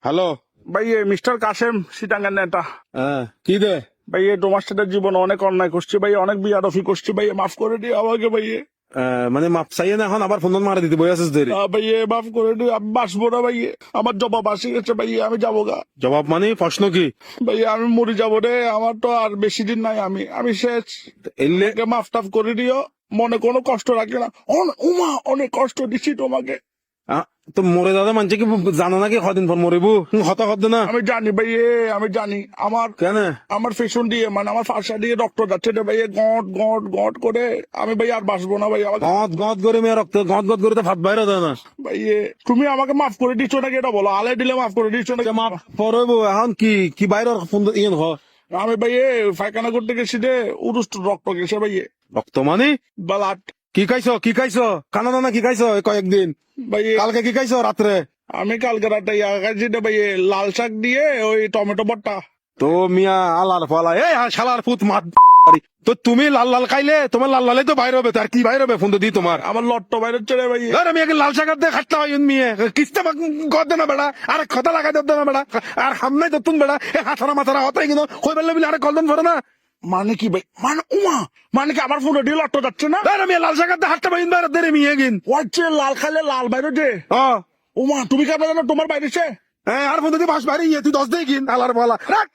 Hello. ভাই mister Kasem সিটাঙ্গার নেতা কি দে? ভাই তোমার সাথে জীবনে অনেক অন্যায় করছি ভাই, অনেক বিয়াদফি করছি ভাই, মাফ করে দিও আমাকে ভাই। মানে মাপ চাইয়ে না এখন আবার ফোন মারা দিতে বই আছিস দেরি। ভাই মাফ করে দিও, আমি বাঁচবো না ভাই, আমার জবাব আসে গেছে ভাই, আমি যাবো গা জবাব মানে প্রশ্ন কি? ভাই, আমি মরে যাবো রে, আমার তো আর বেশি দিন নাই, আমি শেষ। এলে আমাকে মাফ টাফ করে দিও, মনে কোনো কষ্ট রাখে না। উমা অনেক কষ্ট দিচ্ছি তোমাকে। তো মরে দাদা মানছে কি জানো নাকি কদিন পর মরিবু? হতা হত না আমি জানি ভাই, আমি জানি আমার কেন? আমার ফেশন দিয়ে মানে আমার ফাঁসা দিয়ে রক্ত যাচ্ছে রে ভাই, গট গট গট করে। আমি ভাই আর বাঁচবো না ভাই, আমাকে গদ গদ করে মেয়ে রক্ত গদ গদ করে তো ভাত বাইরে দেয় না। ভাই তুমি আমাকে মাফ করে দিচ্ছ নাকি এটা বলো, আলে দিলে মাফ করে দিচ্ছ নাকি? মাপ পড়বো এখন কি কি বাইরের ফোন ইয়ে হ আমি ভাই পায়খানা করতে গেছি রে, উরুষ্ট রক্ত গেছে ভাই, রক্ত মানে বালাট। কি খাইছো কি খাইছো? কানা দানা কি খাইছো এই কয়েকদিন? ভাই কালকে কি খাইছো রাত্রে? আমি কালকে রাতে খাইছি রে ভাই, লাল শাক দিয়ে ওই টমেটো ভর্তা। তো মিয়া আলার ফালা এই শালার পুত মাত। তো তুমি লাল লাল খাইলে তোমার লাল লালে তো বাইরে হবে, তার কি বাইরে হবে ফোন তো দি তোমার? আমার লট্ট বাইরে চলে ভাই। আমি আগে লাল শাকার দিয়ে খাটতে হয় মেয়ে কিস্তে গদ না বেড়া আর কথা লাগাই দিতে না বেড়া আর হামনাই দতুন বেড়া এই হাতারা মাথারা হতাই কিন্তু কই বেললে বলে আরে কলদন ভরে না। মানে কি ভাই, মানে উমা মানে কি আমার ফোনে দিয়ে লট্ট যাচ্ছে না? আমি লাল শাকার দিয়ে হাটতে পাই বাইরে দেরে মেয়ে গিন ওয়াচ্ছে লাল খাইলে লাল বাইরে যে। ও উমা তুমি কেন জানো তোমার বাইরেছে? আর ফোন দিয়ে বাস বাড়ি তুই 10 দিয়ে কিন আলার বলা রাখ।